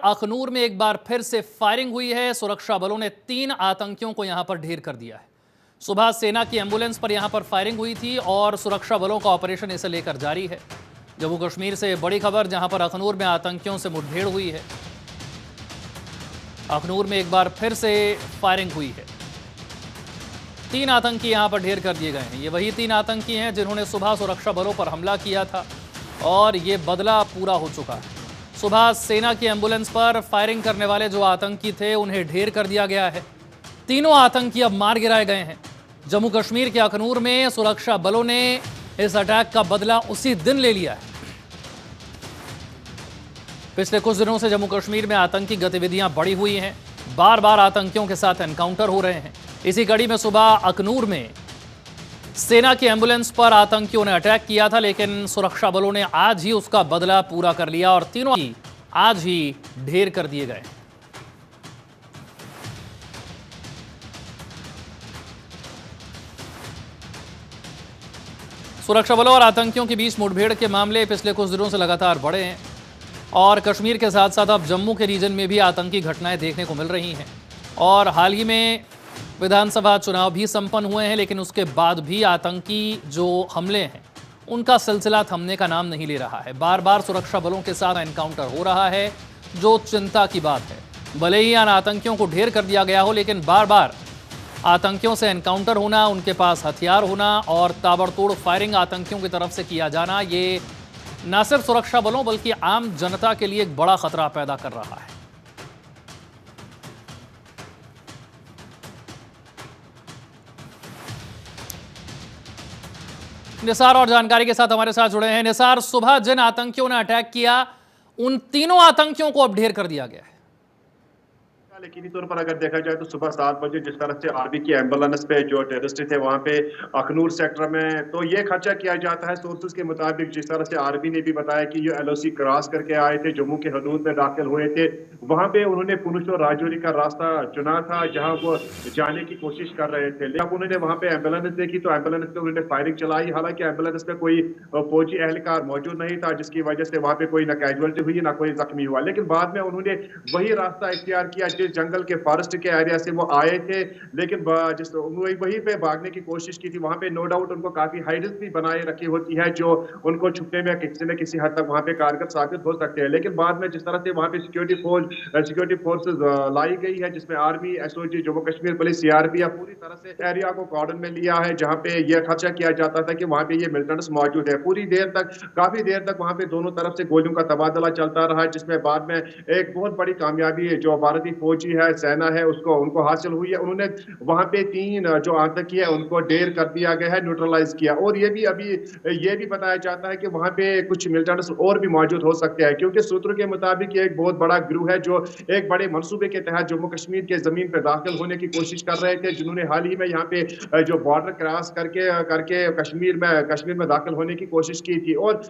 अखनूर में एक बार फिर से फायरिंग हुई है। सुरक्षा बलों ने 3 आतंकियों को यहां पर ढेर कर दिया है। सुबह सेना की एम्बुलेंस पर यहां पर फायरिंग हुई थी और सुरक्षा बलों का ऑपरेशन इसे लेकर जारी है। जम्मू कश्मीर से बड़ी खबर, जहां पर अखनूर में आतंकियों से मुठभेड़ हुई है। अखनूर में एक बार फिर से फायरिंग हुई है। 3 आतंकी यहां पर ढेर कर दिए गए हैं। ये वही 3 आतंकी हैं जिन्होंने सुबह सुरक्षा बलों पर हमला किया था और ये बदला पूरा हो चुका है। सुबह सेना की एम्बुलेंस पर फायरिंग करने वाले जो आतंकी थे उन्हें ढेर कर दिया गया है। तीनों आतंकी अब मार गिराए गए हैं। जम्मू कश्मीर के अखनूर में सुरक्षा बलों ने इस अटैक का बदला उसी दिन ले लिया है। पिछले कुछ दिनों से जम्मू कश्मीर में आतंकी गतिविधियां बढ़ी हुई हैं। बार बार आतंकियों के साथ एनकाउंटर हो रहे हैं। इसी कड़ी में सुबह अखनूर में सेना की एम्बुलेंस पर आतंकियों ने अटैक किया था, लेकिन सुरक्षा बलों ने आज ही उसका बदला पूरा कर लिया और तीनों ही आज ही ढेर कर दिए गए। सुरक्षा बलों और आतंकियों के बीच मुठभेड़ के मामले पिछले कुछ दिनों से लगातार बढ़े हैं और कश्मीर के साथ साथ अब जम्मू के रीजन में भी आतंकी घटनाएं देखने को मिल रही हैं। और हाल ही में विधानसभा चुनाव भी संपन्न हुए हैं, लेकिन उसके बाद भी आतंकी जो हमले हैं उनका सिलसिला थमने का नाम नहीं ले रहा है। बार बार सुरक्षा बलों के साथ एनकाउंटर हो रहा है, जो चिंता की बात है। भले ही इन आतंकियों को ढेर कर दिया गया हो, लेकिन बार बार आतंकियों से एनकाउंटर होना, उनके पास हथियार होना और ताबड़तोड़ फायरिंग आतंकियों की तरफ से किया जाना, ये न सिर्फ सुरक्षा बलों बल्कि आम जनता के लिए एक बड़ा खतरा पैदा कर रहा है। निसार और जानकारी के साथ हमारे साथ जुड़े हैं। निसार, सुबह जिन आतंकियों ने अटैक किया उन तीनों आतंकियों को अब ढेर कर दिया गया है। यकीनी तौर पर अगर देखा जाए तो सुबह 7 बजे जिस तरह से आर्मी की एम्बुलेंस पे जो टेररिस्ट थे वहां पे अखनूर सेक्टर में, तो ये खर्चा किया जाता है सोर्सेज के मुताबिक। जिस तरह से आर्मी ने भी बताया कि ये एलओसी क्रॉस करके आए थे, जम्मू के हदूद में दाखिल हुए थे। वहां पे उन्होंने पुंछ और राजौरी का रास्ता चुना था जहां वो जाने की कोशिश कर रहे थे। लेकिन उन्होंने वहां पे एम्बुलेंस देखी तो एम्बुलेंस पे उन्होंने फायरिंग चलाई। हालांकि एम्बुलेंस पे कोई फौजी एहलकार मौजूद नहीं था, जिसकी वजह से वहां पे कोई ना कैजुअलिटी हुई ना कोई जख्मी हुआ। लेकिन बाद में उन्होंने वही रास्ता इख्तियार किया जिस जंगल के फॉरेस्ट के एरिया से वो आए थे, लेकिन वहीं पे भागने की कोशिश की थी। वहां पे नो डाउट उनको काफी हाइड्स भी बनाए रखी होती है जो उनको छुपने में किसी न किसी हद तक वहां पे कारगर साबित हो सकते हैं। लेकिन बाद में जिस तरह से वहां पे सिक्योरिटी फोर्सेज लाई गई है, जिसमें army, SOG, Jammu Kashmir police, CRPF पूरी तरह से एरिया को कॉर्डन में लिया है, जहां पे यह खर्चा किया जाता था कि वहां पे ये मिलिटेंट्स मौजूद है। काफी देर तक वहां पे दोनों तरफ से गोलियों का तबादला चलता रहा, जिसमें बाद में एक बहुत बड़ी कामयाबी जो भारतीय फौजी है, सेना है, उनको हासिल हुई है। उन्होंने वहां पे 3 जो आतंकी है उनको ढेर कर दिया गया है, न्यूट्रलाइज किया। और ये भी बताया जाता है कि वहां पे कुछ मिलिटेंट्स और भी मौजूद हो सकते हैं, क्योंकि सूत्रों के मुताबिक एक बहुत बड़ा ग्रुप है जो एक बड़े मंसूबे के तहत जम्मू कश्मीर के जमीन पर दाखिल होने की कोशिश कर रहे थे, जिन्होंने हाल ही में यहाँ पे जो बॉर्डर क्रॉस करके कश्मीर में दाखिल होने की कोशिश की थी। और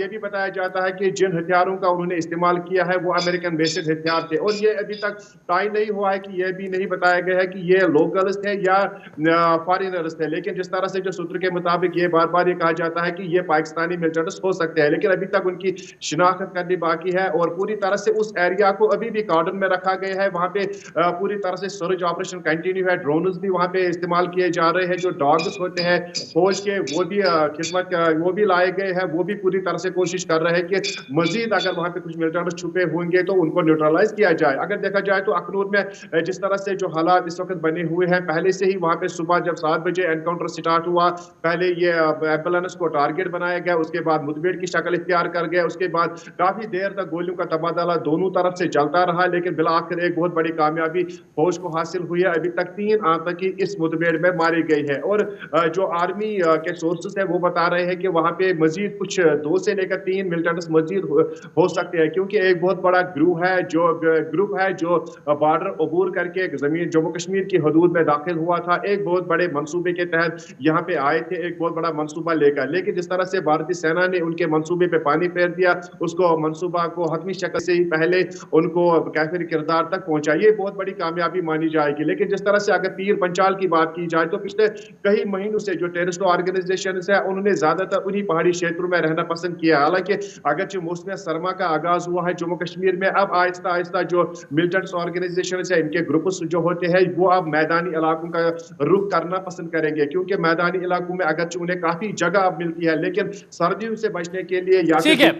ये भी बताया जाता है कि जिन हथियारों का उन्होंने इस्तेमाल किया है वो अमेरिकन बेस्ड हथियार थे। और ये अभी तक तय नहीं हुआ है कि यह भी नहीं बताया गया है कि ये लोकल्स थे या फॉरेनर्स थे। लेकिन जिस तरह से जो सूत्र के मुताबिक ये बार बार ये कहा जाता है कि ये पाकिस्तानी मिलिटेंट्स हो सकते हैं, लेकिन अभी तक उनकी शिनाख्त करनी बाकी है। और पूरी तरह से उस एरिया को अभी भी कॉर्डन में रखा गया है। वहां पे पूरी तरह से सर्च ऑपरेशन कंटिन्यू है। ड्रोन्स भी वहां पे इस्तेमाल किए जा रहे हैं। जो डॉग्स होते हैं फौज के वो भी लाए गए हैं। वो भी पूरी तरह से कोशिश कर रहे हैं कि मजीद अगर वहां पे कुछ मिलिटेंट्स छुपे होंगे तो उनको न्यूट्रलाइज किया जाए। अगर देखा जाए तो अखनूर में जिस तरह से जो हालात इस वक्त बने हुए हैं, पहले से ही वहां पे सुबह जब 7 बजे एनकाउंटर स्टार्ट हुआ, पहले ये एम्बुलेंस को टारगेट बनाया गया, उसके बाद मुठभेड़ की शक्ल इख्तियार कर गया, उसके बाद काफी देर तक गोलियों का तबादला दोनों तरफ से चलता रहा, लेकिन बिलाखिर एक बहुत बड़ी कामयाबी फौज को हासिल हुई है। अभी तक 3 आतंकी इस मुठभेड़ में मारी गई है। और जो आर्मी के सोर्सेस है वो बता रहे हैं कि वहां पे मजीद कुछ 2 से लेकर 3 मिलिटेंट्स मजीद हो सकते हैं, क्योंकि एक बहुत बड़ा ग्रुप है जो बॉर्डर अबूर करके जमीन जम्मू कश्मीर की हदूद में दाखिल हुआ था। एक बहुत बड़े मंसूबे के तहत यहाँ पे आए थे, एक बहुत बड़ा मंसूबा लेकर, लेकिन जिस तरह से भारतीय सेना ने उनके मंसूबे पे पानी फेर दिया, उसको मंसूबा को हतमी शक्ल से ही पहले उनको काफिर किरदार तक पहुंचा, ये बहुत बड़ी कामयाबी मानी जाएगी। लेकिन जिस तरह से अगर पीर पंचाल की बात की जाए तो पिछले कई महीनों से जो टेररिस्ट ऑर्गेनाइजेशन है उन्होंने ज्यादातर उन्हीं पहाड़ी क्षेत्रों में रहना पसंद किया। हालांकि अगरचे मौसम सरमा का आगाज हुआ है जम्मू कश्मीर में, अब आहिस्ता आहिस्ता जो मिलिटेंट्स ऑर्गेनाइजेशन है, इनके ग्रुप्स जो होते हैं, वो अब मैदानी इलाकों का रुख करना पसंद करेंगे, क्योंकि मैदानी इलाकों में अगरचे उन्हें काफी जगह अब मिलती है, लेकिन सर्दियों से बचने के लिए या ठीक फिर है।